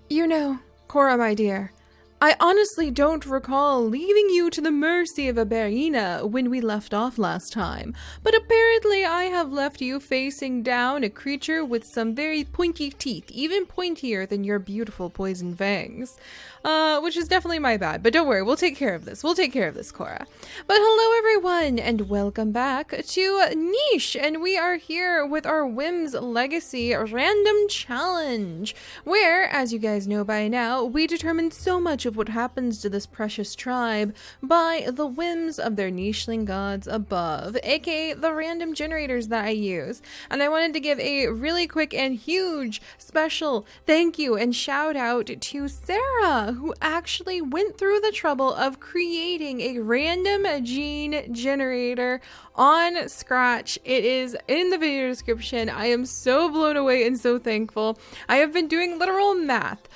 You know, Cora, my dear, I honestly don't recall leaving you to the mercy of a Berina when we left off last time, but apparently I have left you facing down a creature with some very pointy teeth, even pointier than your beautiful poison fangs. Which is definitely my bad, but don't worry, we'll take care of this. We'll take care of this, Cora. But hello everyone, and welcome back to Niche, and we are here with our Whims Legacy Random Challenge, where, as you guys know by now, we determine so much of what happens to this precious tribe by the whims of their nicheling gods above, aka the random generators that I use. And I wanted to give a really quick and huge special thank you and shout out to Sarah, who actually went through the trouble of creating a random gene generator on Scratch. It is in the video description. I am so blown away and so thankful. I have been doing literal math,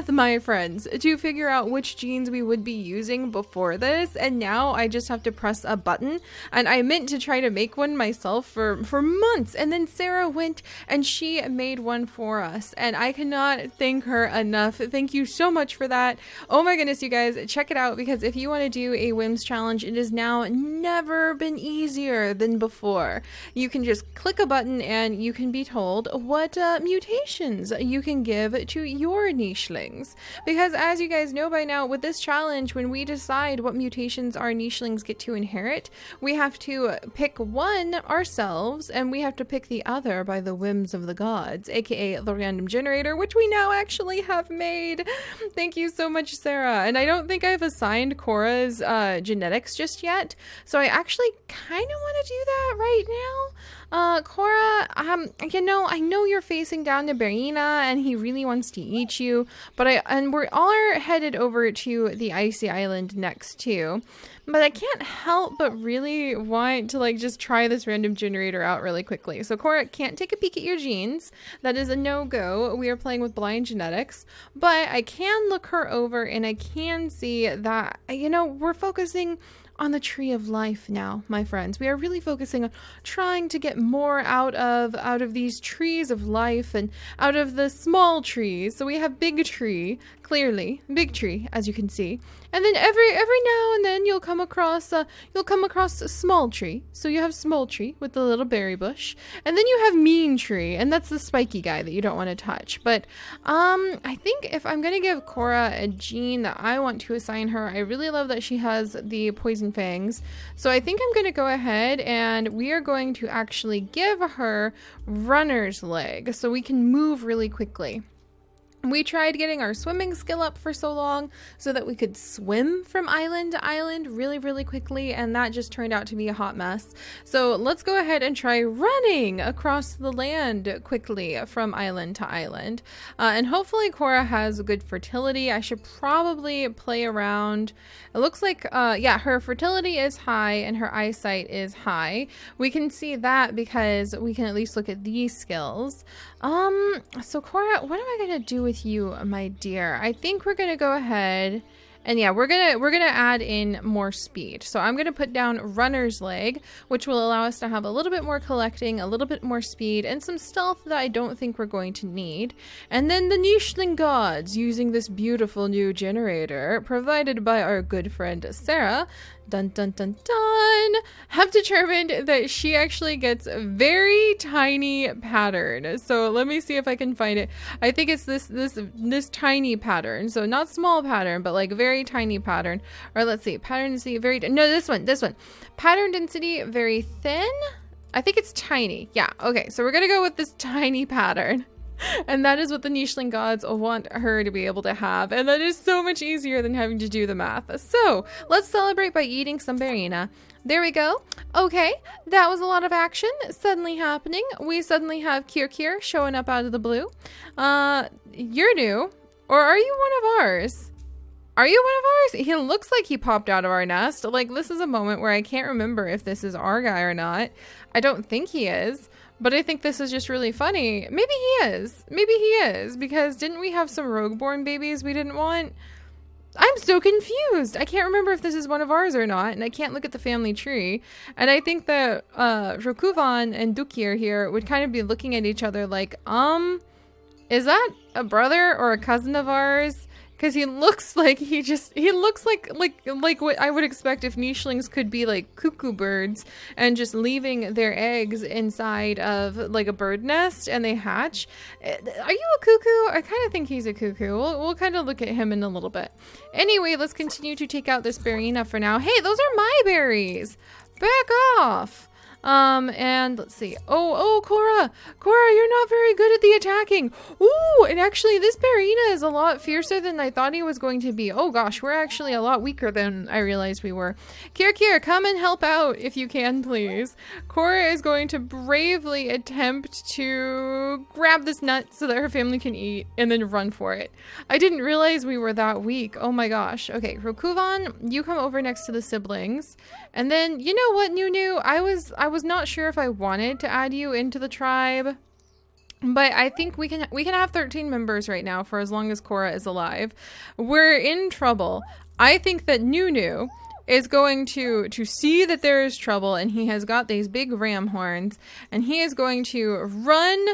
my friends, to figure out which genes we would be using before this, and now I just have to press a button. And I meant to try to make one myself for months, and then Sarah went and she made one for us, and I cannot thank her enough. Thank you so much for that. Oh my goodness, you guys, check it out, because if you want to do a Whims challenge, it has now never been easier than before. You can just click a button and you can be told what mutations you can give to your nichelings, because as you guys know by now, with this challenge, when we decide what mutations our nichelings get to inherit, we have to pick one ourselves and we have to pick the other by the whims of the gods, aka the random generator, which we now actually have made. Thank you so much, Sarah. And I don't think I've assigned Cora's genetics just yet, so I actually kind of want to do that right now. Cora, you know, I know you're facing down to Berina and he really wants to eat you, but we're all headed over to the icy island next too. But I can't help but really want to like just try this random generator out really quickly. So Cora can't take a peek at your genes. That is a no-go. We are playing with blind genetics, but I can look her over and I can see that, you know, we're focusing on the tree of life now, my friends. We are really focusing on trying to get more out of these trees of life and out of the small trees. So we have big tree, clearly big tree, as you can see, and then every now and then you'll come across a small tree. So you have small tree with the little berry bush, and then you have mean tree, and that's the spiky guy that you don't want to touch. But I think if I'm gonna give Cora a gene that I want to assign her, I really love that she has the poison fangs. So I think I'm gonna go ahead and we are going to actually give her runner's leg so we can move really quickly. We tried getting our swimming skill up for so long so that we could swim from island to island really, really quickly, and that just turned out to be a hot mess. So let's go ahead and try running across the land quickly from island to island. And hopefully Cora has good fertility. I should probably play around. It looks like, yeah, her fertility is high and her eyesight is high. We can see that because we can at least look at these skills. So Cora, what am I gonna do with you, my dear? I think we're gonna go ahead and yeah, we're gonna add in more speed. So I'm gonna put down runner's leg, which will allow us to have a little bit more collecting, a little bit more speed, and some stealth that I don't think we're going to need. And then the nicheling gods, using this beautiful new generator provided by our good friend Sarah, dun dun dun dun, have determined that she actually gets a very tiny pattern. So let me see if I can find it. I think it's this tiny pattern. So not small pattern, but like very tiny pattern. Or let's see, pattern density very, no, this one. Pattern density very thin. I think it's tiny. Yeah, okay. So we're gonna go with this tiny pattern. And that is what the nicheling gods want her to be able to have. And that is so much easier than having to do the math. So let's celebrate by eating some Berina. There we go. Okay, that was a lot of action suddenly happening. We suddenly have Kirky showing up out of the blue. You're new, or are you one of ours? Are you one of ours? He looks like he popped out of our nest. Like, this is a moment where I can't remember if this is our guy or not. I don't think he is. But I think this is just really funny. Maybe he is. Maybe he is. Because didn't we have some rogue-born babies we didn't want? I'm so confused. I can't remember if this is one of ours or not. And I can't look at the family tree. And I think that Rokuvan and Dukir here would kind of be looking at each other like, Is that a brother or a cousin of ours? Because he looks like he looks like what I would expect if nichelings could be like cuckoo birds and just leaving their eggs inside of like a bird nest and they hatch. Are you a cuckoo? I kind of think he's a cuckoo. We'll kind of look at him in a little bit. Anyway, let's continue to take out this berryina for now. Hey, those are my berries. Back off. And let's see. Oh, Cora, you're not very good at the attacking. Ooh, and actually this berryina is a lot fiercer than I thought he was going to be. Oh gosh, we're actually a lot weaker than I realized we were. Kier, come and help out if you can, please. Cora is going to bravely attempt to grab this nut so that her family can eat and then run for it. I didn't realize we were that weak. Oh my gosh. Okay, Rokuvan, you come over next to the siblings. And then, you know what, Nunu? I was not sure if I wanted to add you into the tribe, but I think we can have 13 members right now for as long as Cora is alive. We're in trouble. I think that Nunu is going to see that there is trouble, and he has got these big ram horns, and he is going to run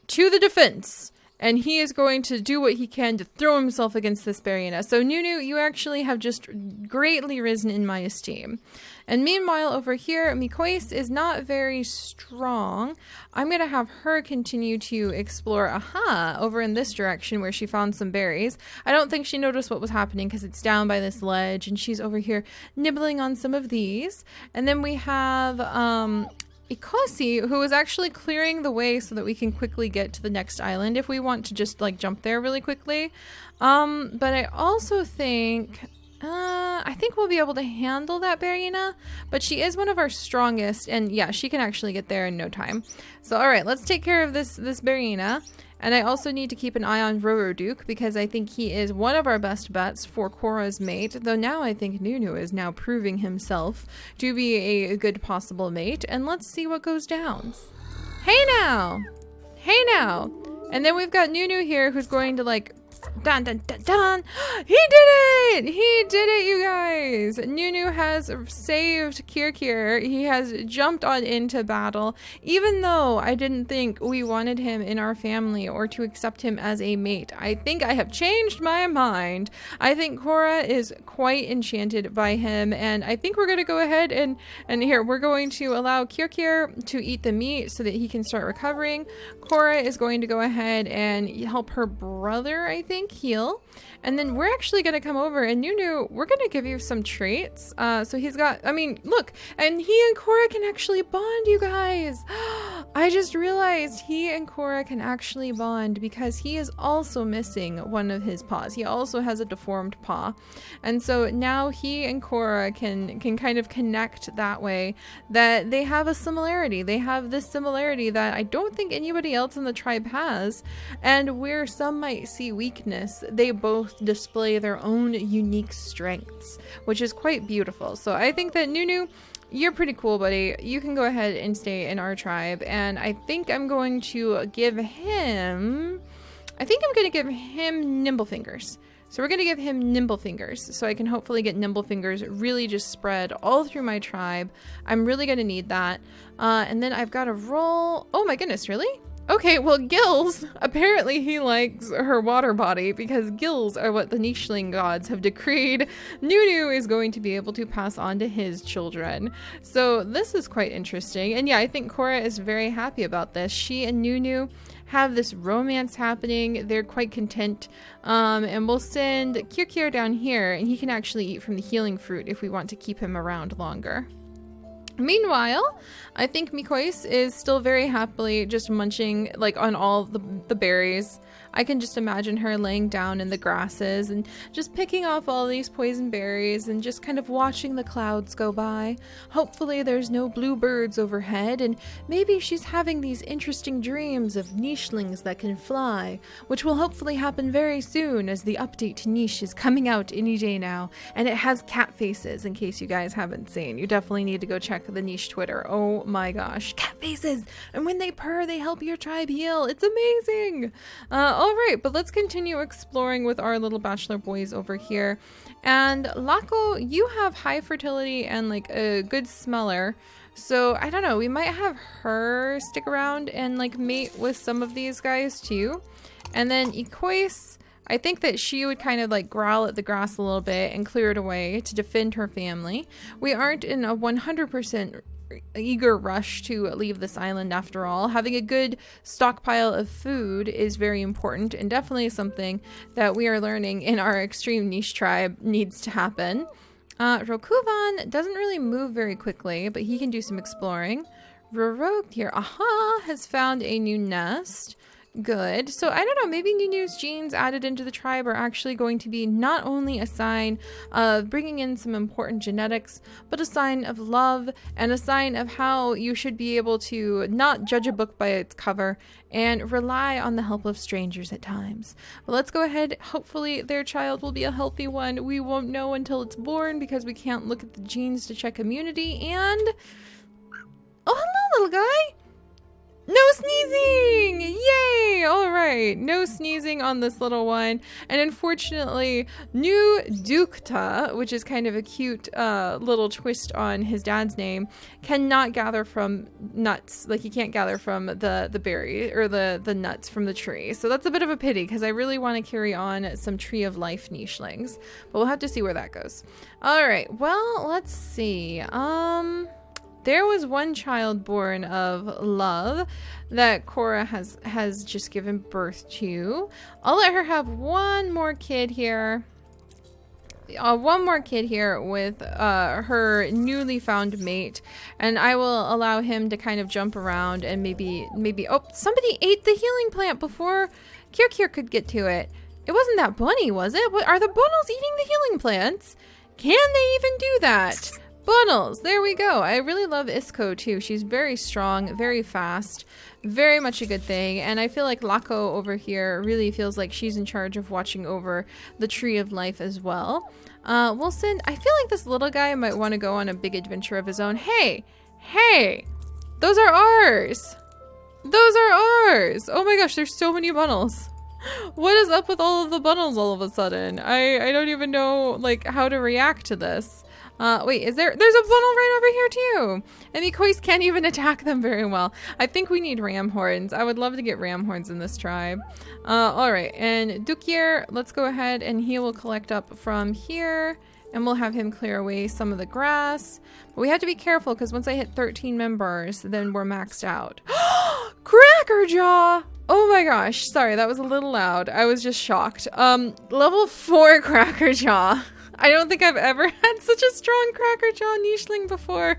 to the defense. And he is going to do what he can to throw himself against this berryina. So Nunu, you actually have just greatly risen in my esteem. And meanwhile, over here, Mikois is not very strong. I'm going to have her continue to explore, over in this direction where she found some berries. I don't think she noticed what was happening because it's down by this ledge. And she's over here nibbling on some of these. And then we have... Ikosi, who is actually clearing the way so that we can quickly get to the next island if we want to just like jump there really quickly. But I also think I think we'll be able to handle that berryina, but she is one of our strongest, and yeah, she can actually get there in no time. So all right, let's take care of this berryina. And I also need to keep an eye on Roroduke because I think he is one of our best bets for Cora's mate, though now I think Nunu is now proving himself to be a good possible mate. And let's see what goes down. Hey now! And then we've got Nunu here who's going to like dun dun dun dun. He did it, you guys. Nunu has saved Kier. He has jumped on into battle, even though I didn't think we wanted him in our family or to accept him as a mate. I think I have changed my mind. I think Cora is quite enchanted by him, and I think we're going to go ahead and here we're going to allow Kier to eat the meat so that he can start recovering. Cora is going to go ahead and help her brother, I think, heal. And then we're actually going to come over, and Nunu, we're going to give you some traits. So he's got, I mean, look, and he and Cora can actually bond, you guys. I just realized he and Cora can actually bond because he is also missing one of his paws. He also has a deformed paw. And so now he and Cora can kind of connect that way, that they have a similarity. They have this similarity that I don't think anybody else in the tribe has. And where some might see weakness, they both display their own unique strengths, which is quite beautiful. So I think that Nunu, you're pretty cool, buddy. You can go ahead and stay in our tribe, and I think I'm going to give him nimble fingers. So we're going to give him nimble fingers so I can hopefully get nimble fingers really just spread all through my tribe. I'm really going to need that. And then I've got to roll. Oh my goodness, really? Okay, well, gills, apparently he likes her water body because gills are what the nicheling gods have decreed Nunu is going to be able to pass on to his children. So this is quite interesting. And yeah, I think Cora is very happy about this. She and Nunu have this romance happening. They're quite content. And we'll send Kier down here, and he can actually eat from the healing fruit if we want to keep him around longer. Meanwhile, I think Mikois is still very happily just munching like on all the berries. I can just imagine her laying down in the grasses and just picking off all these poison berries and just kind of watching the clouds go by. Hopefully there's no bluebirds overhead, and maybe she's having these interesting dreams of nichelings that can fly, which will hopefully happen very soon as the update to Niche is coming out any day now, and it has cat faces in case you guys haven't seen. You definitely need to go check the Niche Twitter. Oh my gosh, cat faces! And when they purr, they help your tribe heal. It's amazing! All right, but let's continue exploring with our little bachelor boys over here. And Lako, you have high fertility and like a good smeller. So I don't know, we might have her stick around and like mate with some of these guys too. And then Ecoise, I think that she would kind of like growl at the grass a little bit and clear it away to defend her family. We aren't in a 100% eager rush to leave this island after all. Having a good stockpile of food is very important and definitely something that we are learning in our extreme niche tribe needs to happen. Rokuvan doesn't really move very quickly, but he can do some exploring. Rorok here, aha, has found a new nest. Good. So I don't know, maybe Nunu's genes added into the tribe are actually going to be not only a sign of bringing in some important genetics, but a sign of love and a sign of how you should be able to not judge a book by its cover and rely on the help of strangers at times. But let's go ahead. Hopefully their child will be a healthy one. We won't know until it's born because we can't look at the genes to check immunity. And oh, hello, little guy. No sneezing! Yay! All right, no sneezing on this little one. And unfortunately, New Dukta, which is kind of a cute little twist on his dad's name, cannot gather from nuts. Like, he can't gather from the berry or the nuts from the tree. So that's a bit of a pity because I really want to carry on some Tree of Life nichelings. But we'll have to see where that goes. All right, well, let's see. There was one child born of love that Cora has just given birth to. I'll let her have one more kid here. One more kid here with her newly found mate, and I will allow him to kind of jump around and maybe oh, somebody ate the healing plant before Kirkir could get to it. It wasn't that bunny, was it? What, are the bunnels eating the healing plants? Can they even do that? Bunnels, there we go. I really love Isco too. She's very strong, very fast, very much a good thing. And I feel like Lako over here really feels like she's in charge of watching over the Tree of Life as well. Wilson, I feel like this little guy might want to go on a big adventure of his own. Hey, those are ours. Those are ours. Oh my gosh, there's so many bunnels. What is up with all of the bunnels all of a sudden? I don't even know like how to react to this. Wait, there's a funnel right over here too. And the Kois can't even attack them very well. I think we need ram horns. I would love to get ram horns in this tribe. All right, and Dukir, let's go ahead and he will collect up from here and we'll have him clear away some of the grass. But we have to be careful because once I hit 13 members, then we're maxed out. Crackerjaw! Oh my gosh, sorry, that was a little loud. I was just shocked. Level 4 Crackerjaw. I don't think I've ever had such a strong Crackerjaw nicheling before.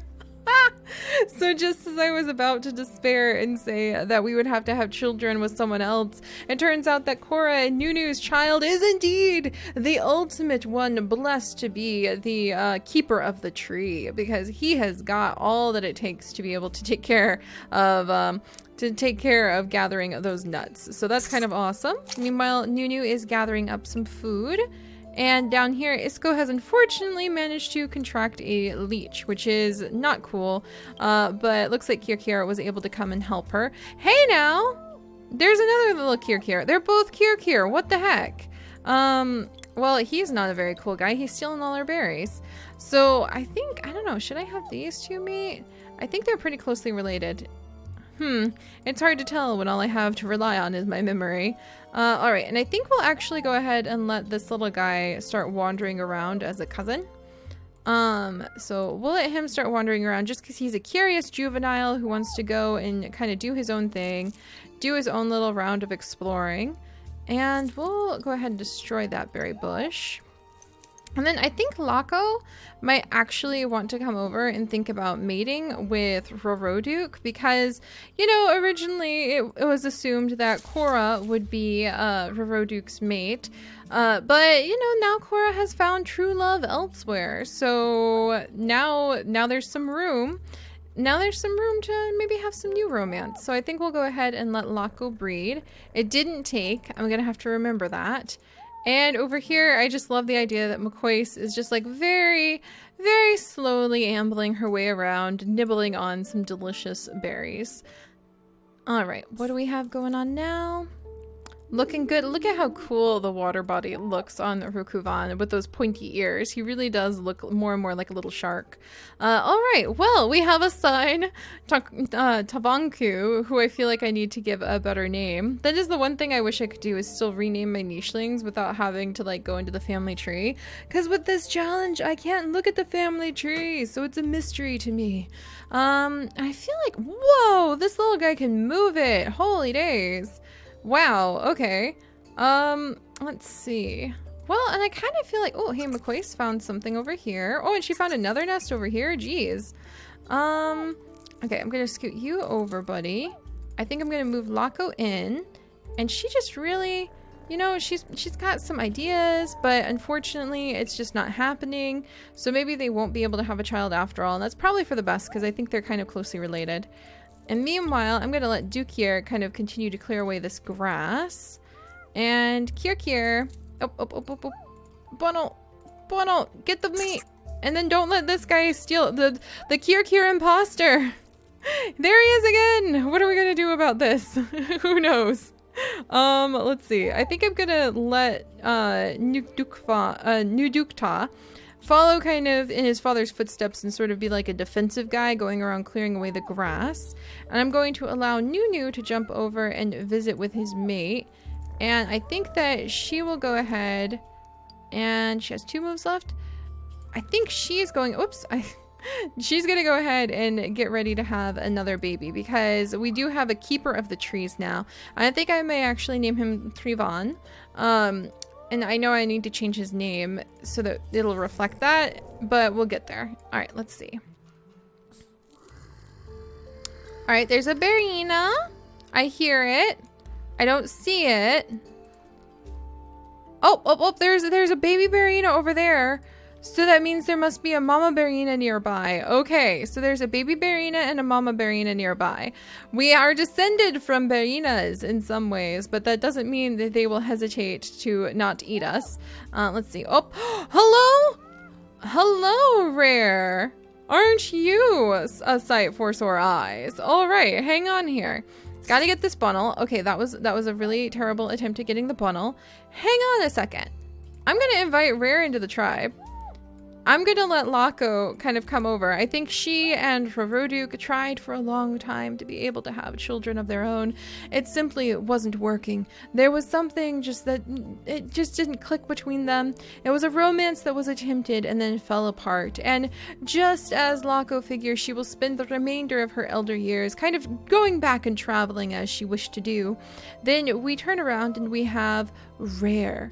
So just as I was about to despair and say that we would have to have children with someone else, it turns out that Cora and Nunu's child is indeed the ultimate one, blessed to be the keeper of the tree, because he has got all that it takes to be able to take care of gathering those nuts. So that's kind of awesome. Meanwhile, Nunu is gathering up some food. And down here, Isco has unfortunately managed to contract a leech, which is not cool. But it looks like Kirkir was able to come and help her. Hey now! There's another little Kirkir. They're both Kirkir. What the heck? Well, he's not a very cool guy. He's stealing all our berries. So I think, I don't know, should I have these two mate? I think they're pretty closely related. It's hard to tell when all I have to rely on is my memory. All right, and I think we'll actually go ahead and let this little guy start wandering around as a cousin. So we'll let him start wandering around just because he's a curious juvenile who wants to go and kind of do his own thing, do his own little round of exploring. And we'll go ahead and destroy that berry bush. And then I think Lako might actually want to come over and think about mating with Roroduk because, you know, originally it was assumed that Cora would be Roroduk's mate. But, you know, now Cora has found true love elsewhere. So now there's some room. Now there's some room to maybe have some new romance. So I think we'll go ahead and let Lako breed. It didn't take. I'm going to have to remember that. And over here, I just love the idea that McCoyce is just like very, very slowly ambling her way around, nibbling on some delicious berries. All right, what do we have going on now? Looking good. Look at how cool the water body looks on Rokuvan with those pointy ears. He really does look more and more like a little shark. All right. Well, we have a son, Tavanku, who I feel like I need to give a better name. That is the one thing I wish I could do, is still rename my nichelings without having to like go into the family tree. Because with this challenge, I can't look at the family tree, so it's a mystery to me. I feel like, whoa, this little guy can move it. Holy days. Wow, okay. Let's see. Well, and I kind of feel like, oh, hey, McQuace found something over here. Oh, and she found another nest over here. Jeez. Okay, I'm gonna scoot you over, buddy. I think I'm gonna move Laco in. And she just really, you know, she's got some ideas, but unfortunately, it's just not happening. So maybe they won't be able to have a child after all, and that's probably for the best, because I think they're kind of closely related. And meanwhile, I'm going to let Duke here kind of continue to clear away this grass. And Kier, Bono, get the meat. And then don't let this guy steal the Kier imposter. There he is again. What are we going to do about this? Who knows? Let's see. I think I'm going to let Nudukta follow kind of in his father's footsteps and sort of be like a defensive guy going around clearing away the grass. And I'm going to allow Nunu to jump over and visit with his mate. And I think that she will go ahead, and she has 2 moves left. I think she's going, she's going to go ahead and get ready to have another baby, because we do have a keeper of the trees now. I think I may actually name him Trivan. And I know I need to change his name so that it'll reflect that, but we'll get there. All right, let's see. All right, there's a Berina. I hear it. I don't see it. Oh, there's a baby Berina over there. So that means there must be a mama Berina nearby. Okay, so there's a baby Berina and a mama Berina nearby. We are descended from Berinas in some ways, but that doesn't mean that they will hesitate to not eat us. Let's see. Oh, hello? Hello, Rare. Aren't you a sight for sore eyes? All right, hang on here. Gotta get this funnel. Okay, that was a really terrible attempt at getting the funnel. Hang on a second. I'm gonna invite Rare into the tribe. I'm gonna let Laco kind of come over. I think she and Roroduk tried for a long time to be able to have children of their own. It simply wasn't working. There was something just that it just didn't click between them. It was a romance that was attempted and then fell apart. And just as Laco figures she will spend the remainder of her elder years kind of going back and traveling as she wished to do, then we turn around and we have Rare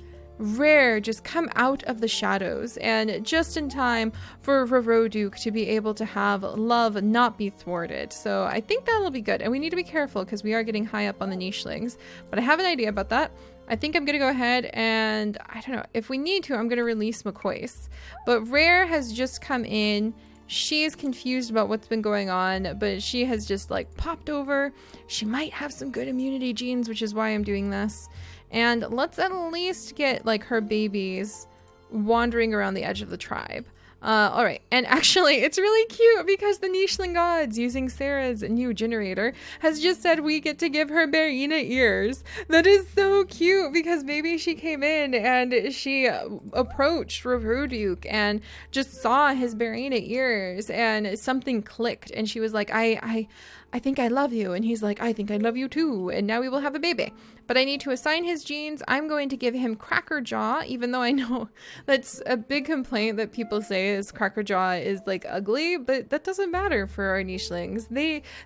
just come out of the shadows, and just in time for Roroduk to be able to have love not be thwarted. So I think that'll be good, and we need to be careful because we are getting high up on the nichelings, but I have an idea about that. I think I'm gonna go ahead and, I don't know, if we need to, I'm gonna release McQuace. But Rare has just come in. She is confused about what's been going on, but she has just like popped over. She might have some good immunity genes, which is why I'm doing this. And let's at least get like her babies wandering around the edge of the tribe. All right, and actually it's really cute because the Nicheling gods, using Sarah's new generator, has just said we get to give her Berina ears. That is so cute because maybe she came in and she approached Roroduk and just saw his Berina ears and something clicked and she was like, I think I love you. And he's like, I think I love you too. And now we will have a baby. But I need to assign his genes. I'm going to give him Cracker Jaw, even though I know that's a big complaint that people say is Cracker Jaw is like ugly, but that doesn't matter for our nichelings.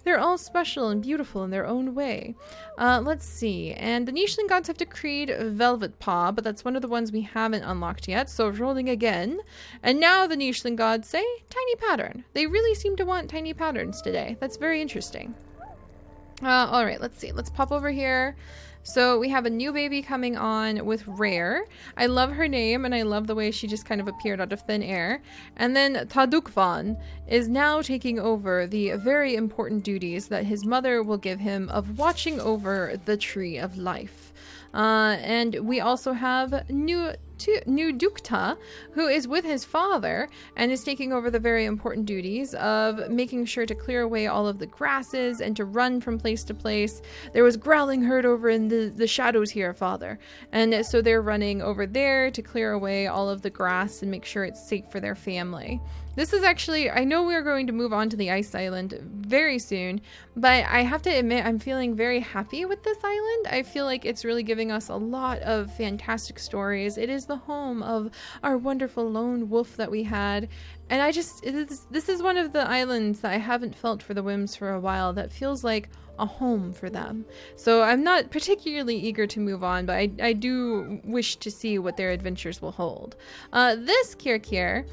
They're all special and beautiful in their own way. Let's see. And the Nicheling gods have decreed Velvet Paw, but that's one of the ones we haven't unlocked yet. So rolling again. And now the Nicheling gods say tiny pattern. They really seem to want tiny patterns today. That's very interesting. All right, let's see. Let's pop over here. So we have a new baby coming on with Rare. I love her name and I love the way she just kind of appeared out of thin air. And then Tadukvan is now taking over the very important duties that his mother will give him of watching over the Tree of Life. And we also have Dukta, who is with his father and is taking over the very important duties of making sure to clear away all of the grasses and to run from place to place. There was growling heard over in the shadows here, father. And so they're running over there to clear away all of the grass and make sure it's safe for their family. This is actually, I know we're going to move on to the ice island very soon, but I have to admit I'm feeling very happy with this island. I feel like it's really giving us a lot of fantastic stories. It is the home of our wonderful lone wolf that we had. And this is one of the islands that I haven't felt for the Whims for a while that feels like a home for them. So I'm not particularly eager to move on, but I do wish to see what their adventures will hold. This Kirkir,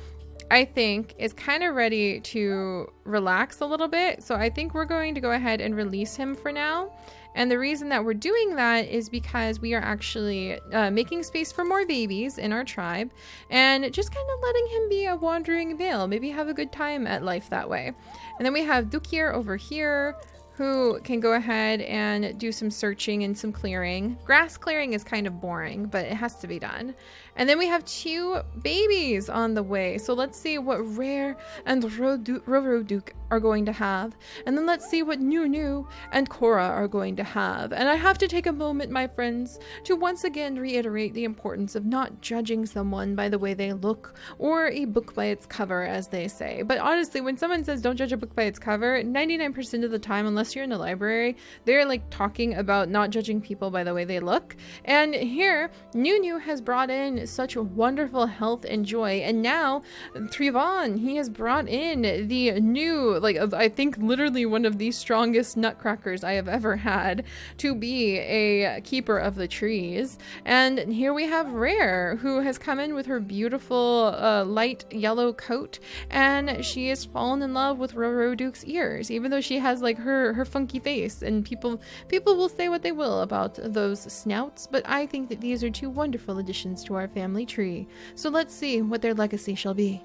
I think, is kind of ready to relax a little bit. So I think we're going to go ahead and release him for now. And the reason that we're doing that is because we are actually making space for more babies in our tribe and just kind of letting him be a wandering male, maybe have a good time at life that way. And then we have Dukir over here, who can go ahead and do some searching and some clearing. Grass clearing is kind of boring, but it has to be done. And then we have 2 babies on the way. So let's see what Rare and Roroduk are going to have. And then let's see what Nunu and Cora are going to have. And I have to take a moment, my friends, to once again reiterate the importance of not judging someone by the way they look or a book by its cover, as they say. But honestly, when someone says don't judge a book by its cover, 99% of the time, unless you're in the library, they're like talking about not judging people by the way they look. And here, Nunu has brought in such wonderful health and joy. And now, Trivon, he has brought in the new, like, I think literally one of the strongest nutcrackers I have ever had to be a keeper of the trees. And here we have Rare, who has come in with her beautiful light yellow coat, and she has fallen in love with Roroduk's ears, even though she has like her funky face. And people will say what they will about those snouts, but I think that these are 2 wonderful additions to our family tree. So let's see what their legacy shall be.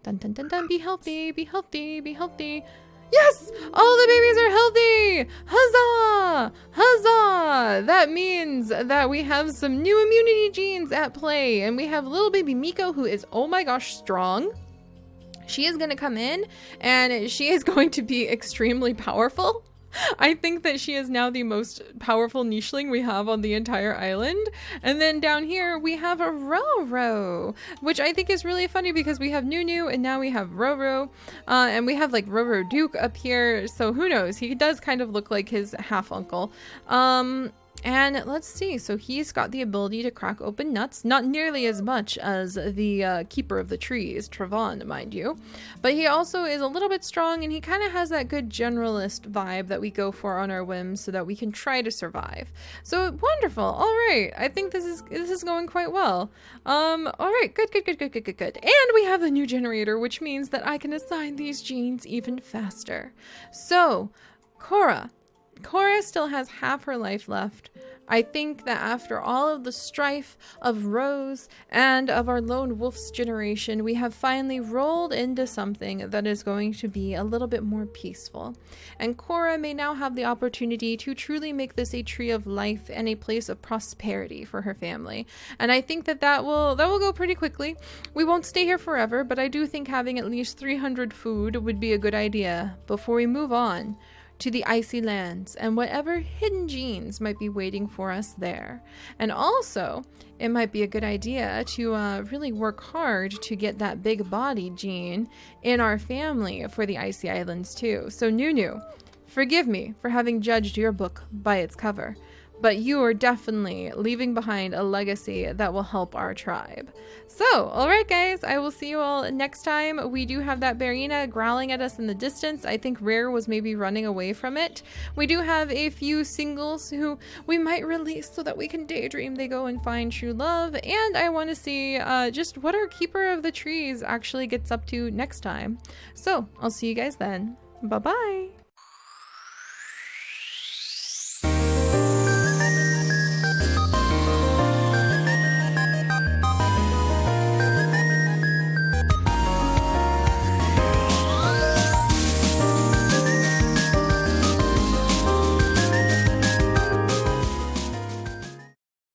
Dun dun dun dun. Be healthy, be healthy, be healthy. Yes! All the babies are healthy! Huzzah! Huzzah! That means that we have some new immunity genes at play, and we have little baby Miko, who is, oh my gosh, strong. She is going to come in, and she is going to be extremely powerful. I think that she is now the most powerful nicheling we have on the entire island. And then down here we have a Roro, which I think is really funny because we have Nunu and now we have Roro, and we have like Roroduk up here. So who knows? He does kind of look like his half uncle. And let's see, so he's got the ability to crack open nuts, not nearly as much as the keeper of the trees, Trevon, mind you. But he also is a little bit strong, and he kind of has that good generalist vibe that we go for on our Whims so that we can try to survive. So wonderful. All right, I think this is going quite well. All right, good. And we have the new generator, which means that I can assign these genes even faster. So, Cora still has half her life left. I think that after all of the strife of Rose and of our lone wolf's generation, we have finally rolled into something that is going to be a little bit more peaceful. And Cora may now have the opportunity to truly make this a tree of life and a place of prosperity for her family. And I think that will go pretty quickly. We won't stay here forever, but I do think having at least 300 food would be a good idea before we move on to the icy lands and whatever hidden genes might be waiting for us there. And also, it might be a good idea to really work hard to get that big body gene in our family for the icy islands too. So Nunu, forgive me for having judged your book by its cover, but you are definitely leaving behind a legacy that will help our tribe. So, alright guys, I will see you all next time. We do have that Barina growling at us in the distance. I think Rare was maybe running away from it. We do have a few singles who we might release so that we can daydream they go and find true love. And I want to see just what our Keeper of the Trees actually gets up to next time. So, I'll see you guys then. Bye-bye!